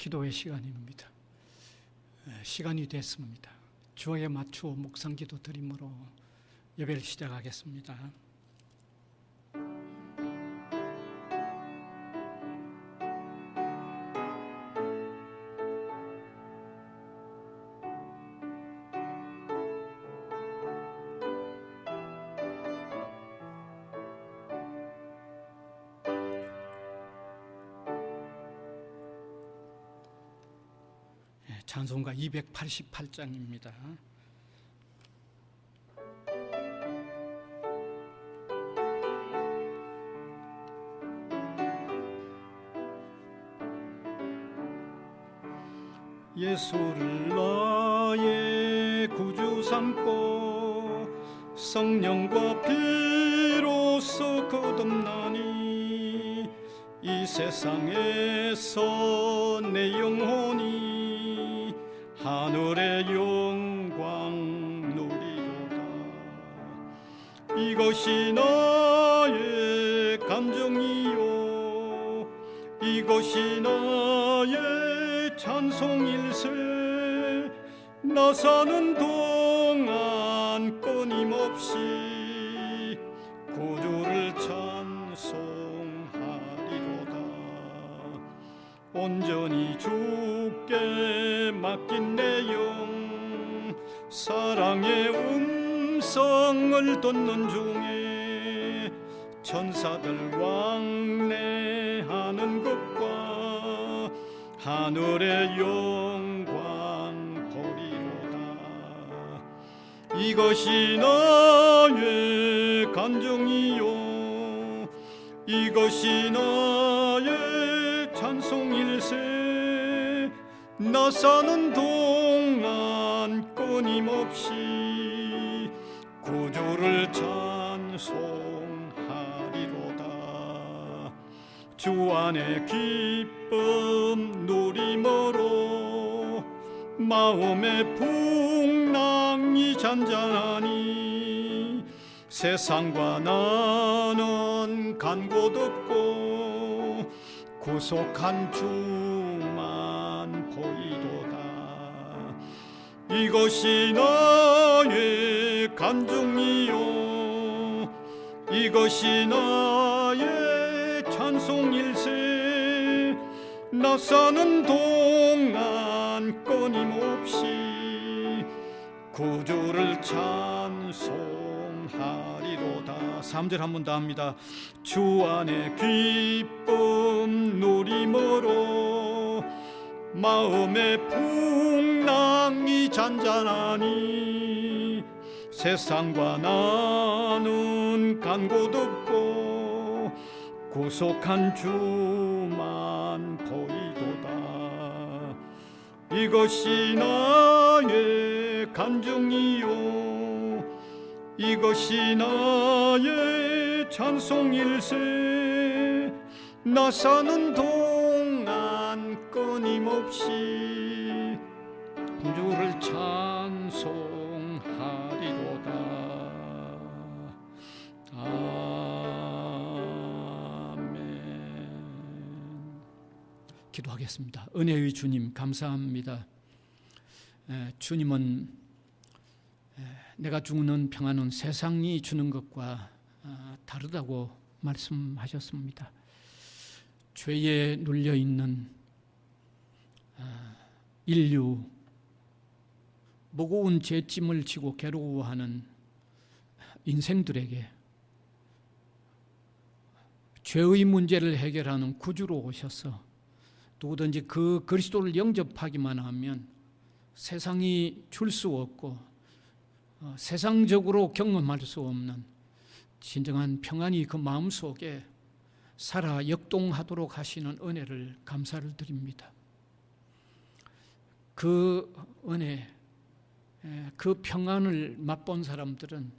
기도의 시간입니다. 시간이 됐습니다. 주어에 맞추어 묵상기도 드림으로 예배를 시작하겠습니다. 찬송가 288장입니다. 예수를 나의 구주 삼고 성령과 피로써 거듭나니 이 세상에서 내 영혼이 하늘의 영광 누리로다. 이것이 나의 감정이요 이것이 나의 찬송일세. 나 사는 동안 끊임없이 구주를 찬송하리로다. 온전히 주께 맡긴 내 영 사랑의 음성을 듣는 중에 천사들 왕래하는 것과 하늘의 영광 보리로다. 이것이 나의 간증이요 이것이 나의 찬송일세. 나 사는 동안 끊임없이 구주를 찬송하리로다. 주 안에 기쁨 누림으로 마음의 풍랑이 잔잔하니 세상과 나는 간 곳 없고 구속한 주만 보이도다. 이것이 나의 간증이요 이것이 나의 찬송일세. 나 사는 동안 끊임없이 구주를 찬송하리로다. 3절 한 번 더 합니다. 주 안에 기쁨 누림으로 마음의 풍랑이 잔잔하니 세상과 나는 간 곳 없고 구속한 주만 보이도다. 이것이 나의 간증이요 이것이 나의 찬송일세. 나 사는 동안 끊임없이 주를 찬송하리로다. 아멘. 기도하겠습니다. 은혜의 주님 감사합니다. 주님은 내가 주는 평안은 세상이 주는 것과 다르다고 말씀하셨습니다. 죄에 눌려있는 인류, 무거운 죄짐을 지고 괴로워하는 인생들에게 죄의 문제를 해결하는 구주로 오셔서 누구든지 그 그리스도를 영접하기만 하면 세상이 줄 수 없고 세상적으로 경험할 수 없는 진정한 평안이 그 마음속에 살아 역동하도록 하시는 은혜를 감사를 드립니다. 그 은혜, 그 평안을 맛본 사람들은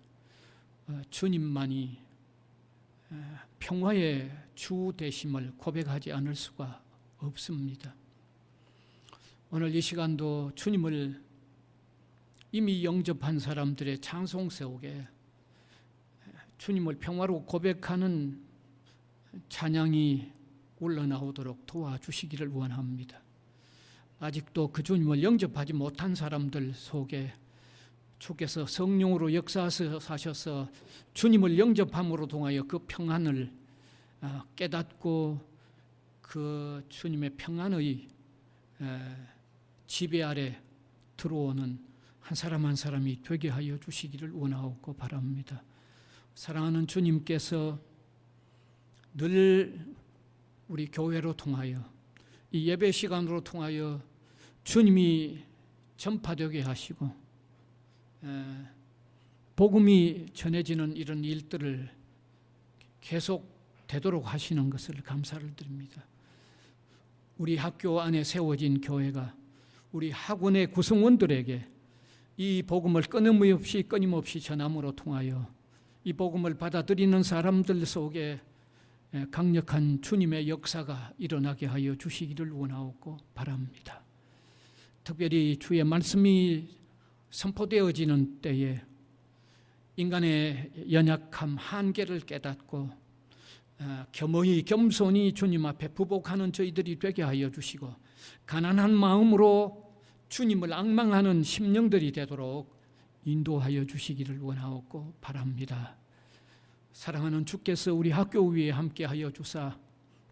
주님만이 평화의 주 되심을 고백하지 않을 수가 없습니다. 오늘 이 시간도 주님을 이미 영접한 사람들의 찬송 속에 주님을 평화로 고백하는 찬양이 올라나오도록 도와주시기를 원합니다. 아직도 그 주님을 영접하지 못한 사람들 속에 주께서 성령으로 역사하셔서 주님을 영접함으로 통하여 그 평안을 깨닫고 그 주님의 평안의 지배 아래 들어오는 한 사람 한 사람이 되게 하여 주시기를 원하옵고 바랍니다. 사랑하는 주님께서 늘 우리 교회로 통하여 이 예배 시간으로 통하여 주님이 전파되게 하시고 복음이 전해지는 이런 일들을 계속 되도록 하시는 것을 감사를 드립니다. 우리 학교 안에 세워진 교회가 우리 학원의 구성원들에게 이 복음을 끊임없이 전함으로 통하여 이 복음을 받아들이는 사람들 속에 강력한 주님의 역사가 일어나게 하여 주시기를 원하옵고 바랍니다. 특별히 주의 말씀이 선포되어지는 때에 인간의 연약함, 한계를 깨닫고 겸허히 겸손히 주님 앞에 부복하는 저희들이 되게 하여 주시고 가난한 마음으로 주님을 앙망하는 심령들이 되도록 인도하여 주시기를 원하옵고 바랍니다. 사랑하는 주께서 우리 학교 위에 함께하여 주사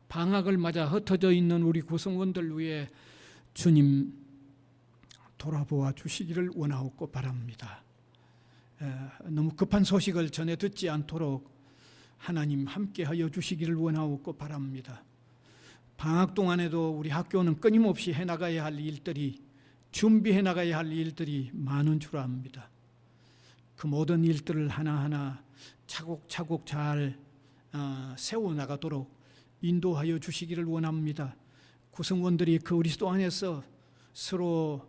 방학을 맞아 흩어져 있는 우리 구성원들 위해 주님 돌아보아 주시기를 원하옵고 바랍니다. 너무 급한 소식을 전해 듣지 않도록 하나님 함께하여 주시기를 원하옵고 바랍니다. 방학 동안에도 우리 학교는 끊임없이 해나가야 할 일들이 준비해 나가야 할 일들이 많은 줄 압니다. 그 모든 일들을 하나하나 차곡차곡 잘 세워나가도록 인도하여 주시기를 원합니다. 구성원들이 그 그리스도 안에서 서로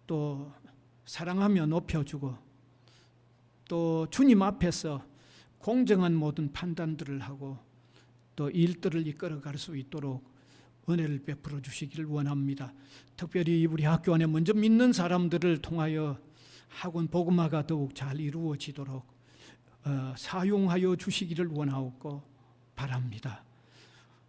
또 사랑하며 높여주고 또 주님 앞에서 공정한 모든 판단들을 하고 또 일들을 이끌어갈 수 있도록 은혜를 베풀어 주시기를 원합니다. 특별히 우리 학교 안에 먼저 믿는 사람들을 통하여 학원 복음화가 더욱 잘 이루어지도록 사용하여 주시기를 원하옵고 바랍니다.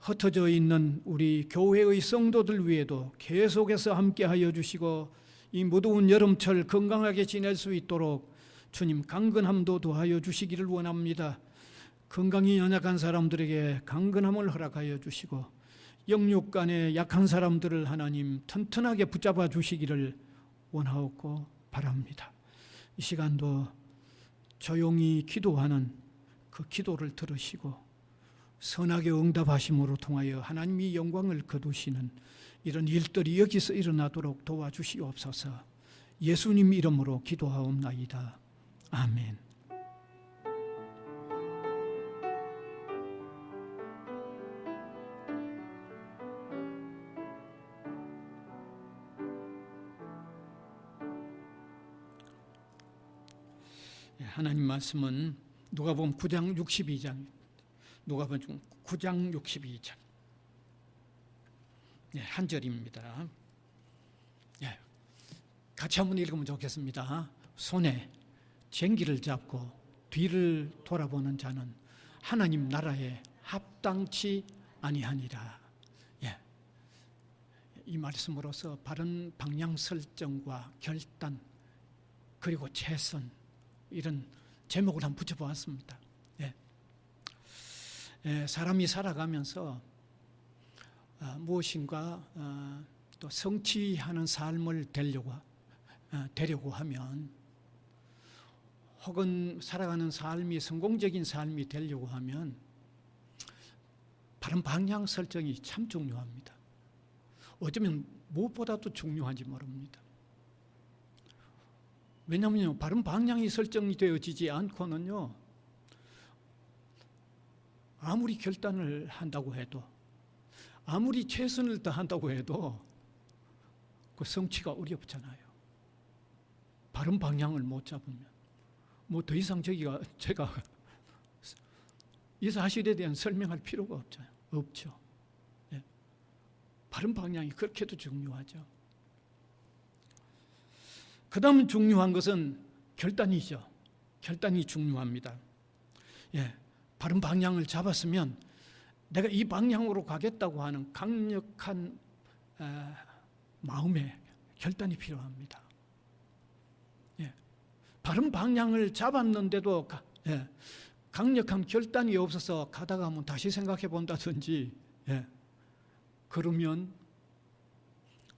흩어져 있는 우리 교회의 성도들 위에도 계속해서 함께하여 주시고 이 무더운 여름철 건강하게 지낼 수 있도록 주님 강건함도 더하여 주시기를 원합니다. 건강이 연약한 사람들에게 강건함을 허락하여 주시고 영육간에 약한 사람들을 하나님 튼튼하게 붙잡아 주시기를 원하옵고 바랍니다. 이 시간도 조용히 기도하는 그 기도를 들으시고 선하게 응답하심으로 통하여 하나님이 영광을 거두시는 이런 일들이 여기서 일어나도록 도와주시옵소서. 예수님 이름으로 기도하옵나이다. 아멘. 하나님 말씀은 누가복음 9장 62장, 누가복음 9장 62장 한 절입니다. 같이 한번 읽으면 좋겠습니다. 손에 쟁기를 잡고 뒤를 돌아보는 자는 하나님 나라에 합당치 아니하니라. 이 말씀으로서 바른 방향 설정과 결단 그리고 최선 이런 제목을 한번 붙여보았습니다. 사람이 살아가면서 무엇인가 또 성취하는 삶을 되려고 하면 혹은 살아가는 삶이 성공적인 삶이 되려고 하면 바른 방향 설정이 참 중요합니다. 어쩌면 무엇보다도 중요한지 모릅니다. 왜냐하면 바른 방향이 설정이 되어지지 않고는요, 아무리 결단을 한다고 해도 아무리 최선을 다한다고 해도 그 성취가 어렵잖아요. 바른 방향을 못 잡으면 뭐 더 이상 제가 이 사실에 대한 설명할 필요가 없죠. 바른 방향이 그렇게도 중요하죠. 그 다음 중요한 것은 결단이죠. 결단이 중요합니다. 바른 방향을 잡았으면 내가 이 방향으로 가겠다고 하는 강력한 마음의 결단이 필요합니다. 예. 바른 방향을 잡았는데도 강력한 결단이 없어서 가다가 한번 다시 생각해 본다든지, 그러면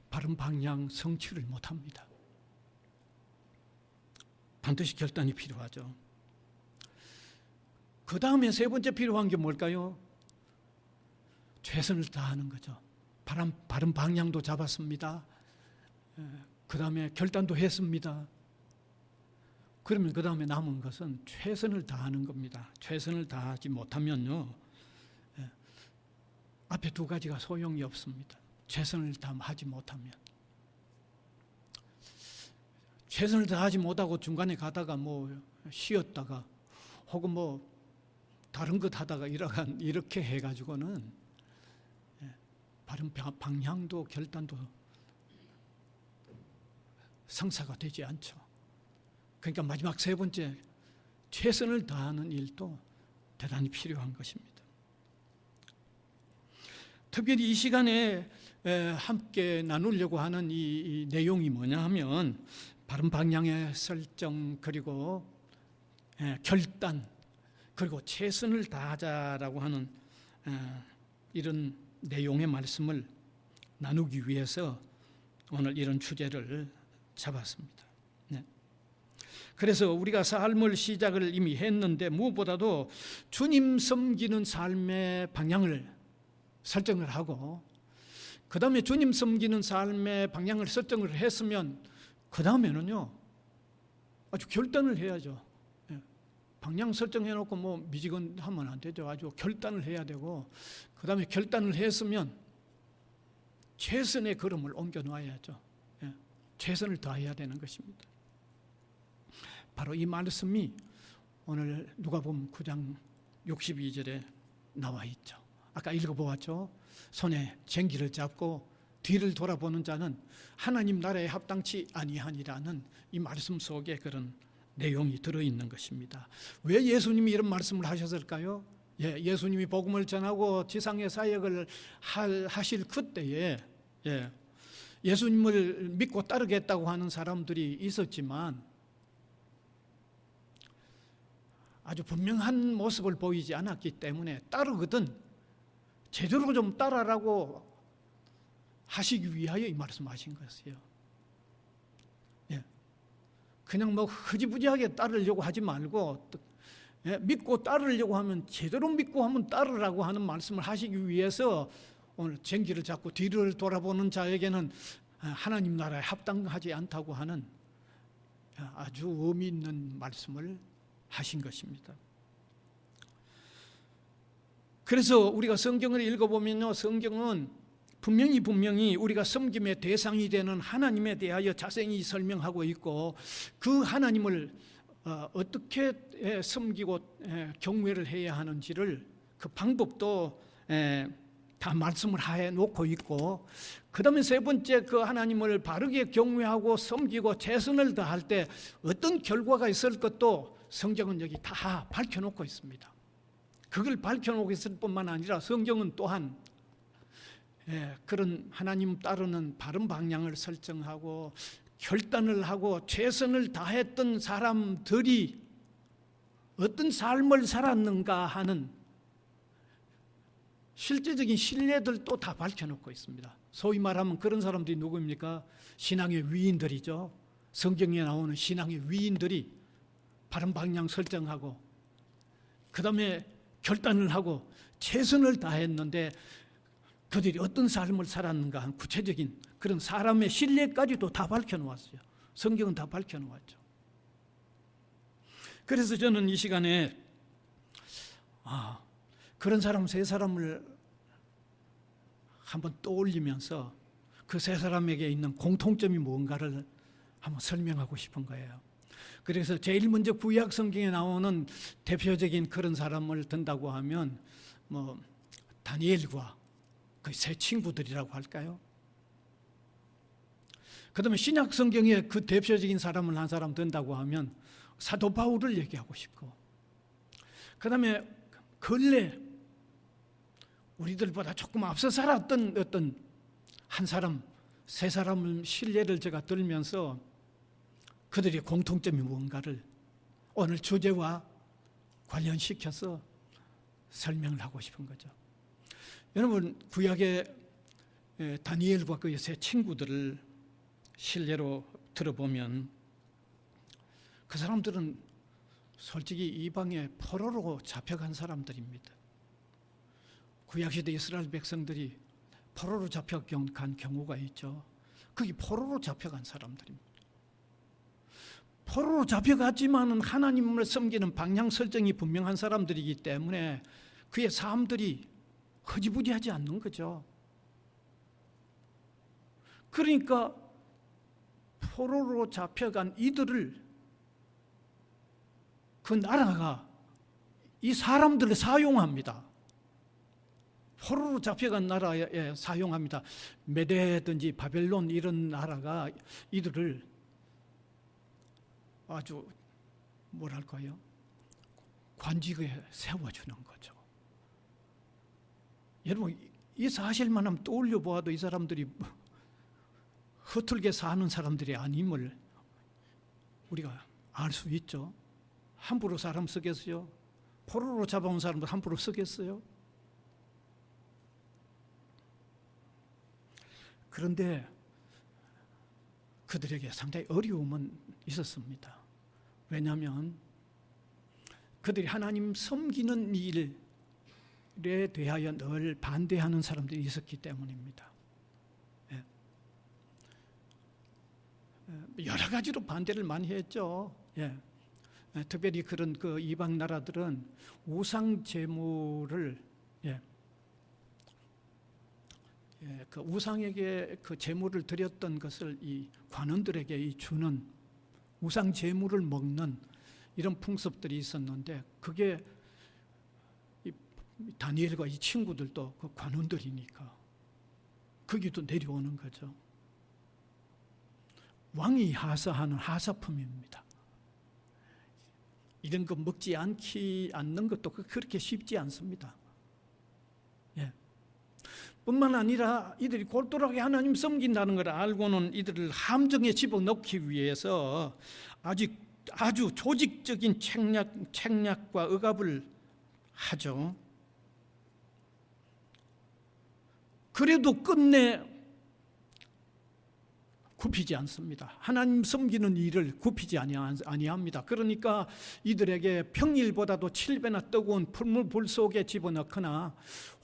바른 방향 성취를 못합니다. 반드시 결단이 필요하죠. 그 다음에 세 번째 필요한 게 뭘까요? 최선을 다하는 거죠. 바른 방향도 잡았습니다. 그 다음에 결단도 했습니다. 그러면 그 다음에 남은 것은 최선을 다하는 겁니다. 최선을 다하지 못하면요, 앞에 두 가지가 소용이 없습니다. 최선을 다하지 못하면. 최선을 다하지 못하고 중간에 가다가 쉬었다가 혹은 다른 것 하다가 이렇게 해가지고는 바른 방향도 결단도 성사가 되지 않죠. 그러니까 마지막 세 번째, 최선을 다하는 일도 대단히 필요한 것입니다. 특별히 이 시간에 함께 나누려고 하는 이 내용이 뭐냐 하면 바른 방향의 설정, 그리고 결단, 그리고 최선을 다하자라고 하는 이런 내용의 말씀을 나누기 위해서 오늘 이런 주제를 잡았습니다. 그래서 우리가 삶을 시작을 이미 했는데 무엇보다도 주님 섬기는 삶의 방향을 설정을 하고, 그 다음에 주님 섬기는 삶의 방향을 설정을 했으면 그 다음에는요 아주 결단을 해야죠. 방향 설정해놓고 미지근하면 안 되죠. 아주 결단을 해야 되고, 그 다음에 결단을 했으면 최선의 걸음을 옮겨 놔야죠. 최선을 다해야 되는 것입니다. 바로 이 말씀이 오늘 누가복음 9장 62절에 나와 있죠. 아까 읽어보았죠. 손에 쟁기를 잡고 뒤를 돌아보는 자는 하나님 나라에 합당치 아니하니라는 이 말씀 속에 그런 내용이 들어있는 것입니다. 왜 예수님이 이런 말씀을 하셨을까요? 예수님이 복음을 전하고 지상의 사역을 하실 그때에 예수님을 믿고 따르겠다고 하는 사람들이 있었지만 아주 분명한 모습을 보이지 않았기 때문에 따르거든 제대로 좀 따라라고 하시기 위하여 이 말씀하신 것이에요. 그냥 흐지부지하게 따르려고 하지 말고 믿고 따르려고 하면 제대로 믿고 하면 따르라고 하는 말씀을 하시기 위해서 오늘 쟁기를 잡고 뒤를 돌아보는 자에게는 하나님 나라에 합당하지 않다고 하는 아주 의미 있는 말씀을 하신 것입니다. 그래서 우리가 성경을 읽어보면요, 성경은 분명히 우리가 섬김의 대상이 되는 하나님에 대하여 자세히 설명하고 있고, 그 하나님을 어떻게 섬기고 경외를 해야 하는지를 그 방법도 다 말씀을 해 놓고 있고, 그 다음에 세 번째, 그 하나님을 바르게 경외하고 섬기고 최선을 다할 때 어떤 결과가 있을 것도 성경은 여기 다 밝혀놓고 있습니다. 그걸 밝혀놓고 있을 뿐만 아니라 성경은 또한 그런 하나님 따르는 바른 방향을 설정하고 결단을 하고 최선을 다했던 사람들이 어떤 삶을 살았는가 하는 실제적인 신뢰들도 다 밝혀놓고 있습니다. 소위 말하면 그런 사람들이 누구입니까? 신앙의 위인들이죠. 성경에 나오는 신앙의 위인들이 바른 방향 설정하고 그 다음에 결단을 하고 최선을 다했는데 그들이 어떤 삶을 살았는가 하는 구체적인 그런 사람의 신뢰까지도 다 밝혀놓았어요. 성경은 다 밝혀놓았죠. 그래서 저는 이 시간에 그런 사람 세 사람을 한번 떠올리면서 그 세 사람에게 있는 공통점이 뭔가를 한번 설명하고 싶은 거예요. 그래서 제일 먼저 구약 성경에 나오는 대표적인 그런 사람을 든다고 하면 다니엘과 그 세 친구들이라고 할까요? 그 다음에 신약 성경에 그 대표적인 사람을 한 사람 든다고 하면 사도 바울을 얘기하고 싶고, 그 다음에 근래 우리들보다 조금 앞서 살았던 어떤 한 사람 세 사람 신뢰를 제가 들면서 그들의 공통점이 무언가를 오늘 주제와 관련시켜서 설명을 하고 싶은 거죠. 여러분, 구약의 다니엘과 그의 세 친구들을 실례로 들어보면 그 사람들은 솔직히 이방의 포로로 잡혀간 사람들입니다. 구약시대 이스라엘 백성들이 포로로 잡혀간 경우가 있죠. 그게 포로로 잡혀간 사람들입니다. 포로로 잡혀갔지만은 하나님을 섬기는 방향 설정이 분명한 사람들이기 때문에 그의 삶들이 허지부지하지 않는 거죠. 그러니까 포로로 잡혀간 이들을 그 나라가 이 사람들을 사용합니다. 포로로 잡혀간 나라에 사용합니다. 메대든지 바벨론 이런 나라가 이들을 아주 뭐랄까요? 관직에 세워주는 거죠. 여러분, 이 사실만 한번 떠올려 보아도 이 사람들이 허틀게 사는 사람들이 아님을 우리가 알 수 있죠. 함부로 사람 쓰겠어요? 포로로 잡아온 사람들 함부로 쓰겠어요? 그런데 그들에게 상당히 어려움은 있었습니다. 왜냐하면 그들이 하나님 섬기는 일에 대하여 늘 반대하는 사람들이 있었기 때문입니다. 여러 가지로 반대를 많이 했죠. 특별히 그런 그 이방 나라들은 우상 제물을 그 우상에게 그 제물을 드렸던 것을 이 관원들에게 주는 우상 제물을 먹는 이런 풍습들이 있었는데 그게 이 다니엘과 이 친구들도 그 관원들이니까 거기도 내려오는 거죠. 왕이 하사하는 하사품입니다. 이런 거 먹지 않는 것도 그렇게 쉽지 않습니다. 뿐만 아니라 이들이 골똘하게 하나님 섬긴다는 걸 알고는 이들을 함정에 집어넣기 위해서 아주 조직적인 책략과 억압을 하죠. 그래도 끝내 굽히지 않습니다. 하나님 섬기는 일을 굽히지 아니합니다. 그러니까 이들에게 평일보다도 7배나 뜨거운 풀물 속에 집어넣거나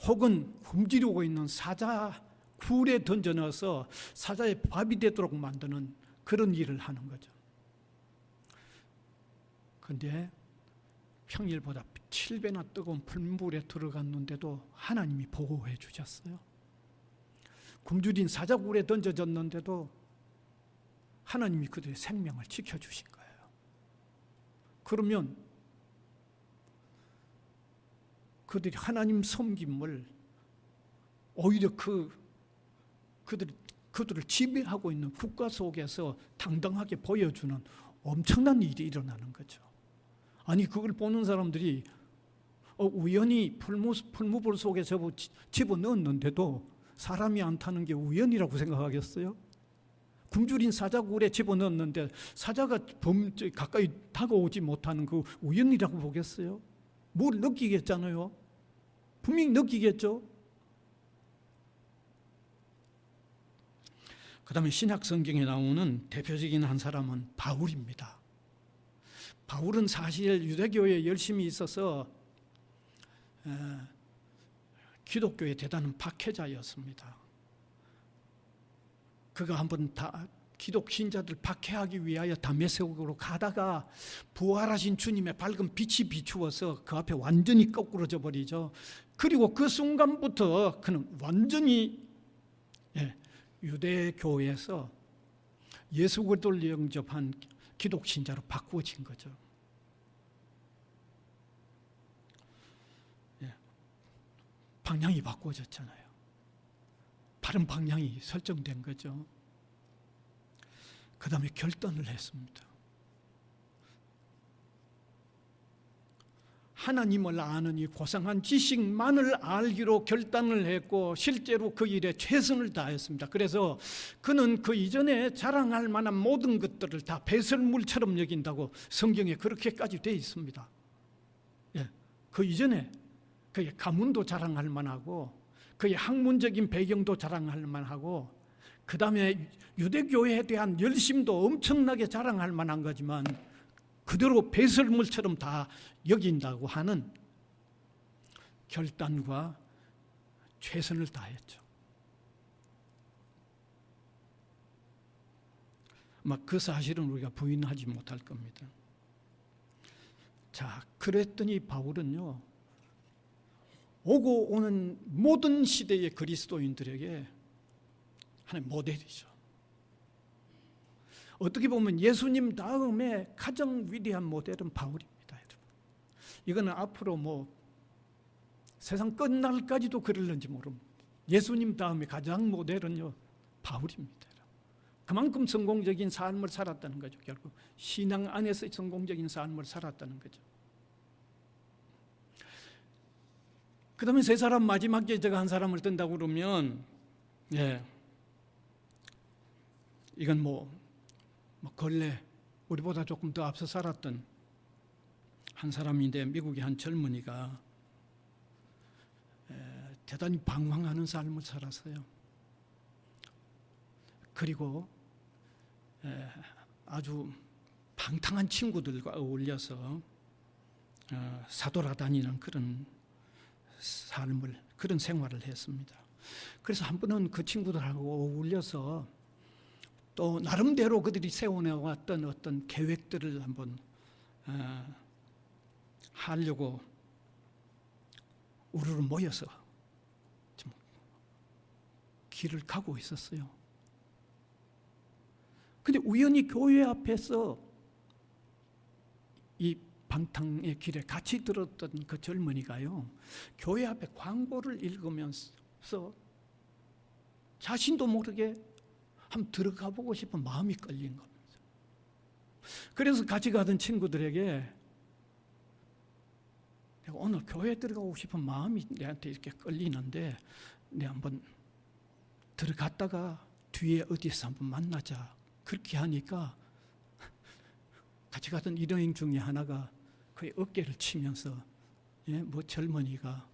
혹은 굶주리고 있는 사자 굴에 던져넣어서 사자의 밥이 되도록 만드는 그런 일을 하는 거죠. 그런데 평일보다 7배나 뜨거운 풀물에 들어갔는데도 하나님이 보호해 주셨어요. 굶주린 사자굴에 던져졌는데도 하나님이 그들의 생명을 지켜주신 거예요. 그러면 그들이 하나님 섬김을 오히려 그들을 지배하고 있는 국가 속에서 당당하게 보여주는 엄청난 일이 일어나는 거죠. 아니 그걸 보는 사람들이 우연히 풀무불 속에 집어넣었는데도 사람이 안 타는 게 우연이라고 생각하겠어요? 굶주린 사자굴에 집어넣었는데 사자가 가까이 다가오지 못하는 그 우연이라고 보겠어요? 뭘 느끼겠잖아요. 분명히 느끼겠죠. 그 다음에 신약 성경에 나오는 대표적인 한 사람은 바울입니다. 바울은 사실 유대교에 열심히 있어서 기독교의 대단한 박해자였습니다. 그가 한번 기독 신자들 박해하기 위하여 다메섹으로 가다가 부활하신 주님의 밝은 빛이 비추어서 그 앞에 완전히 거꾸러져 버리죠. 그리고 그 순간부터 그는 완전히 유대교에서 예수 그리스도를 영접한 기독 신자로 바꾸어진 거죠. 방향이 바꾸어졌잖아요. 바른 방향이 설정된 거죠. 그 다음에 결단을 했습니다. 하나님을 아는 이 고상한 지식만을 알기로 결단을 했고 실제로 그 일에 최선을 다했습니다. 그래서 그는 그 이전에 자랑할 만한 모든 것들을 다 배설물처럼 여긴다고 성경에 그렇게까지 되어 있습니다. 예, 그 이전에 그의 가문도 자랑할 만하고 그의 학문적인 배경도 자랑할 만하고 그 다음에 유대교회에 대한 열심도 엄청나게 자랑할 만한 거지만 그대로 배설물처럼 다 여긴다고 하는 결단과 최선을 다했죠. 그 사실은 우리가 부인하지 못할 겁니다. 자, 그랬더니 바울은요, 오고 오는 모든 시대의 그리스도인들에게 하나의 모델이죠. 어떻게 보면 예수님 다음에 가장 위대한 모델은 바울입니다, 여러분. 이거는 앞으로 세상 끝날까지도 그럴는지 모릅니다. 예수님 다음에 가장 모델은요, 바울입니다. 그만큼 성공적인 삶을 살았다는 거죠. 결국 신앙 안에서 성공적인 삶을 살았다는 거죠. 그 다음에 세 사람 마지막에 제가 한 사람을 뜬다고 그러면, 이건 근래 우리보다 조금 더 앞서 살았던 한 사람인데, 미국의 한 젊은이가 대단히 방황하는 삶을 살았어요. 그리고 아주 방탕한 친구들과 어울려서 사돌아다니는 그런 그런 생활을 했습니다. 그래서 한 번은 그 친구들하고 어울려서 또 나름대로 그들이 세워내왔던 어떤 계획들을 한번 하려고 우르르 모여서 좀 길을 가고 있었어요. 근데 우연히 교회 앞에서 이 방탕의 길에 같이 들었던 그 젊은이가요, 교회 앞에 광고를 읽으면서 자신도 모르게 한번 들어가 보고 싶은 마음이 끌린 겁니다. 그래서 같이 가던 친구들에게 내가 오늘 교회 들어가고 싶은 마음이 내한테 이렇게 끌리는데 내가 한번 들어갔다가 뒤에 어디서 한번 만나자, 그렇게 하니까 같이 가던 일행 중에 하나가 그의 어깨를 치면서 젊은이가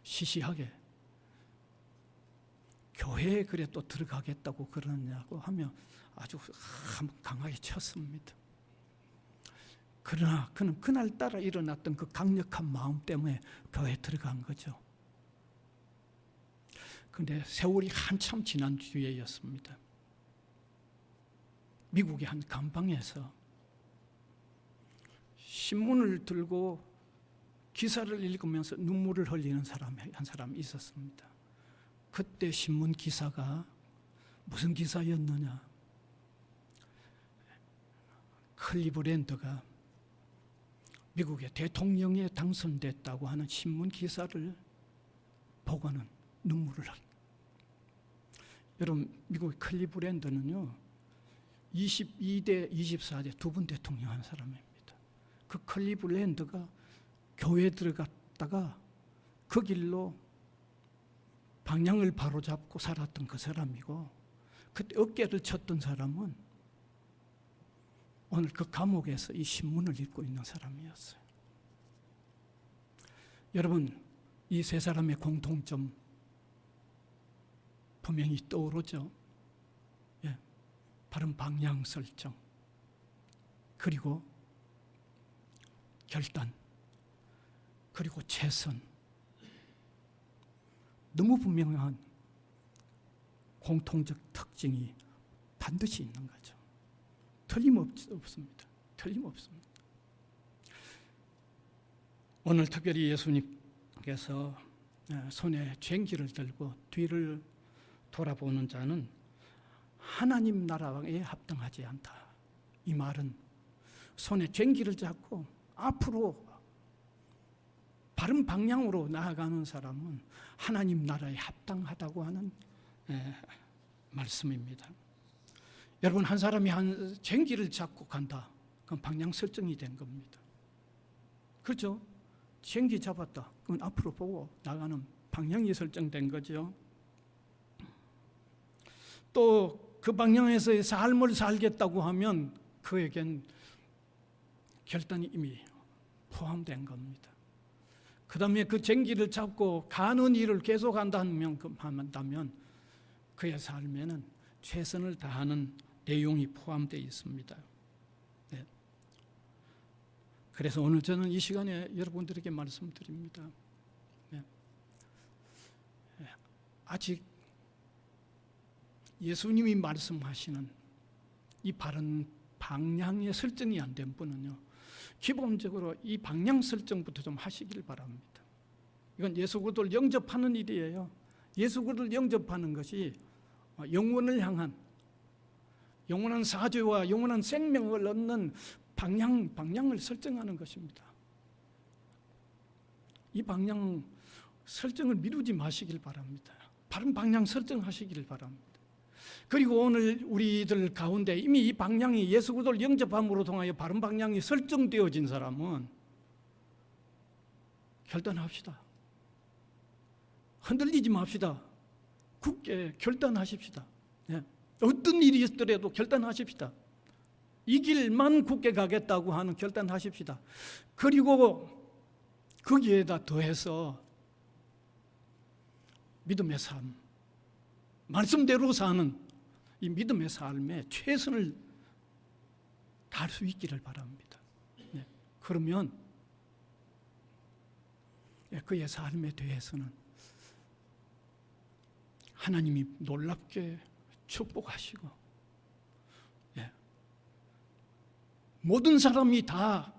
시시하게 교회에 그래 또 들어가겠다고 그러냐고 하며 아주 강하게 쳤습니다. 그러나 그는 그날따라 일어났던 그 강력한 마음 때문에 교회에 들어간 거죠. 그런데 세월이 한참 지난 뒤에였습니다. 미국의 한 감방에서 신문을 들고 기사를 읽으면서 눈물을 흘리는 한 사람이 있었습니다. 그때 신문 기사가 무슨 기사였느냐? 클리브랜드가 미국의 대통령에 당선됐다고 하는 신문 기사를 보고는 눈물을 흘립니다. 여러분, 미국의 클리브랜드는요, 22대, 24대 두 번 대통령 한 사람입니다. 그 클리브랜드가 교회에 들어갔다가 그 길로 방향을 바로잡고 살았던 그 사람이고, 그때 어깨를 쳤던 사람은 오늘 그 감옥에서 이 신문을 읽고 있는 사람이었어요. 여러분, 이 세 사람의 공통점 분명히 떠오르죠. 바른 방향 설정, 그리고 결단, 그리고 최선. 너무 분명한 공통적 특징이 반드시 있는 거죠. 틀림없습니다. 틀림없습니다. 오늘 특별히 예수님께서 손에 쟁기를 들고 뒤를 돌아보는 자는 하나님 나라에 합당하지 않다. 이 말은 손에 쟁기를 잡고 앞으로 바른 방향으로 나아가는 사람은 하나님 나라에 합당하다고 하는 말씀입니다. 여러분, 한 사람이 한 쟁기를 잡고 간다. 그건 방향 설정이 된 겁니다. 그렇죠? 쟁기 잡았다. 그건 앞으로 보고 나가는 방향이 설정된 거죠. 또 그 방향에서의 삶을 살겠다고 하면 그에겐 결단이 이미 포함된 겁니다. 그 다음에 그 쟁기를 잡고 가는 일을 계속한다면 그의 삶에는 최선을 다하는 내용이 포함되어 있습니다. 네. 그래서 오늘 저는 이 시간에 여러분들에게 말씀드립니다. 네. 아직 예수님이 말씀하시는 이 바른 방향의 설정이 안 된 분은요, 기본적으로 이 방향 설정부터 좀 하시길 바랍니다. 이건 예수 그리스도를 영접하는 일이에요. 예수 그리스도를 영접하는 것이 영원을 향한 영원한 사죄와 영원한 생명을 얻는 방향을 설정하는 것입니다. 이 방향 설정을 미루지 마시길 바랍니다. 바른 방향 설정하시길 바랍니다. 그리고 오늘 우리들 가운데 이미 이 방향이 예수 그리스도를 영접함으로 통하여 바른 방향이 설정되어진 사람은 결단합시다. 흔들리지 맙시다. 굳게 결단하십시다. 네. 어떤 일이 있더라도 결단하십시다. 이 길만 굳게 가겠다고 하는 결단하십시다. 그리고 거기에다 더해서 믿음의 삶, 말씀대로 사는 이 믿음의 삶에 최선을 다할 수 있기를 바랍니다. 네. 그러면 그의 삶에 대해서는 하나님이 놀랍게 축복하시고, 예, 모든 사람이 다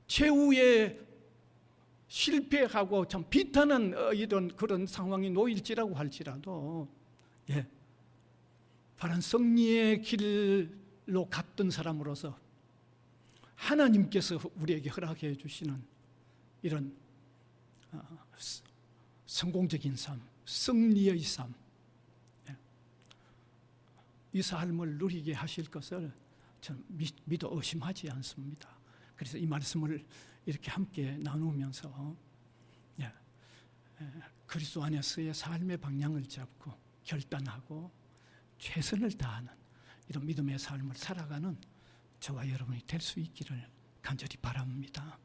최후에 실패하고 참 비탄한 이런 그런 상황이 놓일지라고 할지라도, 예, 바른 승리의 길로 갔던 사람으로서 하나님께서 우리에게 허락해 주시는 이런 성공적인 삶, 승리의 삶, 예, 이 삶을 누리게 하실 것을 저는 믿어 의심하지 않습니다. 그래서 이 말씀을 이렇게 함께 나누면서, 예, 그리스도 안에서의 삶의 방향을 잡고 결단하고 최선을 다하는 이런 믿음의 삶을 살아가는 저와 여러분이 될 수 있기를 간절히 바랍니다.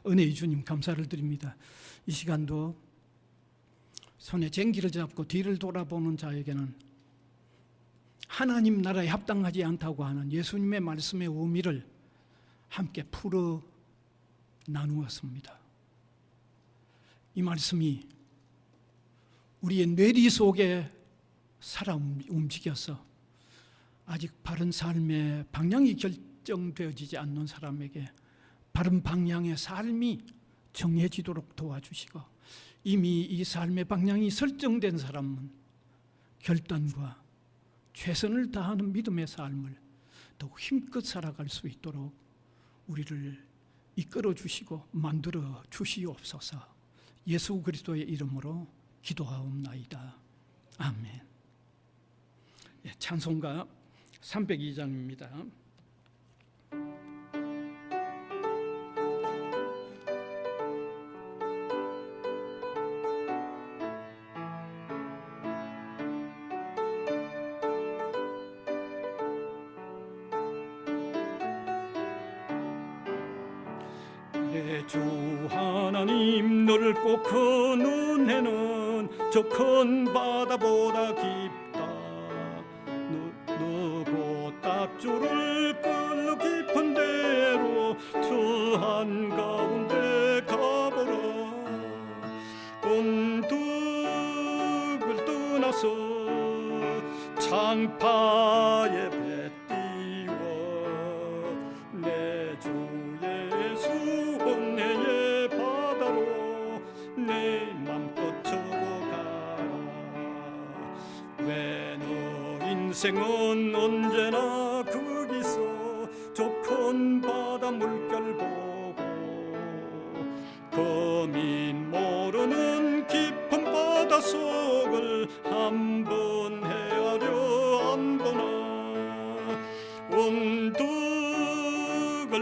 은혜의 주님 감사를 드립니다. 이 시간도 손에 쟁기를 잡고 뒤를 돌아보는 자에게는 하나님 나라에 합당하지 않다고 하는 예수님의 말씀의 의미를 함께 풀어 나누었습니다. 이 말씀이 우리의 뇌리 속에 살아 움직여서 아직 바른 삶의 방향이 결정되어지지 않는 사람에게 바른 방향의 삶이 정해지도록 도와주시고, 이미 이 삶의 방향이 설정된 사람은 결단과 최선을 다하는 믿음의 삶을 더욱 힘껏 살아갈 수 있도록 우리를 이끌어 주시고 만들어 주시옵소서. 예수 그리스도의 이름으로 기도하옵나이다. 아멘. 찬송가 302장입니다. 내 주 하나님 넓고 큰 은혜는 저 큰 바다보다 깊다. 누구 딱주를 끌러 깊은 데로 저 한가운데 가보라. 언덕을 떠나서 창파에 배 띄워 내 주 예수 은혜의 바다로 내 맘껏 저고 가라. 왜 너 인생은 언제나 거기서 저 큰 바다 물결 보고 거민 모르는 깊은 바다 속을 한번 헤아려 안 보나. 언덕을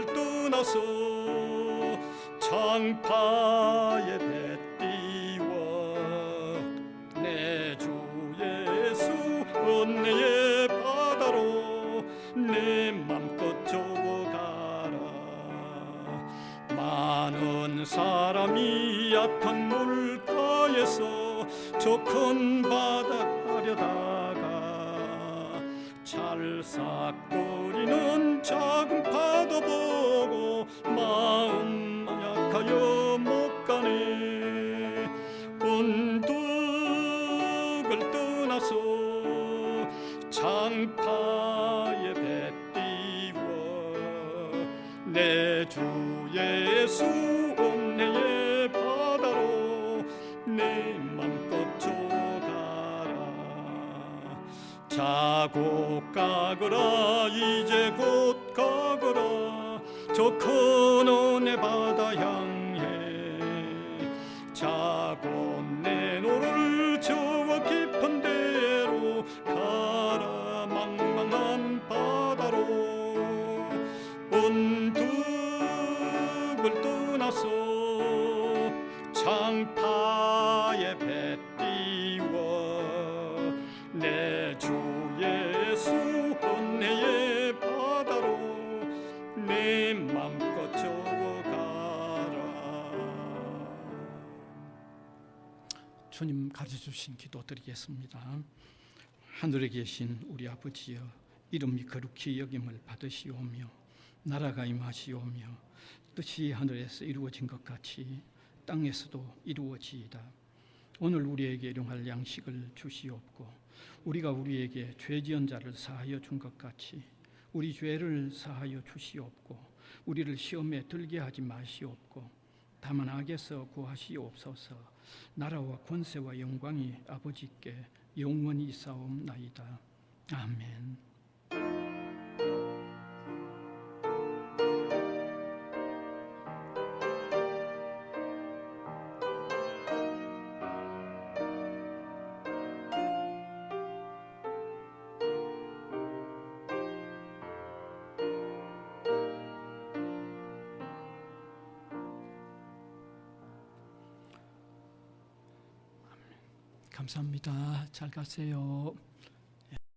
떠나서 은혜의 바다로 내 맘껏 저어가라. 많은 사람이 얕은 물가에서 저 큰 바다 가려다가 찰싹거리는 작은 파도 보고 마음 약하여 못 가네. 언덕을 떠나서 창파에 배 띄워 내 주 예수 은혜의 바다로 내 맘껏 저가라. 자고 가거라 이제 곧 가거라 저 큰 은혜 바다 향해. 자고 내 노를 저어 깊은 데로 가라. 망망한 바다로 언덕을 떠나서 창파에 배 띄워 내 주 예수 은혜의 바다로 내 맘껏 저어가라. 주님 가르쳐주신 기도 드리겠습니다. 하늘에 계신 우리 아버지여, 이름이 거룩히 여김을 받으시오며 나라가 임하시오며 뜻이 하늘에서 이루어진 것 같이 땅에서도 이루어지이다. 오늘 우리에게 일용할 양식을 주시옵고 우리가 우리에게 죄 지은 자를 사하여 준 것 같이 우리 죄를 사하여 주시옵고 우리를 시험에 들게 하지 마시옵고 다만 악에서 구하시옵소서. 나라와 권세와 영광이 아버지께 영원히 있사옵나이다. 아멘. 감사합니다. 잘 가세요.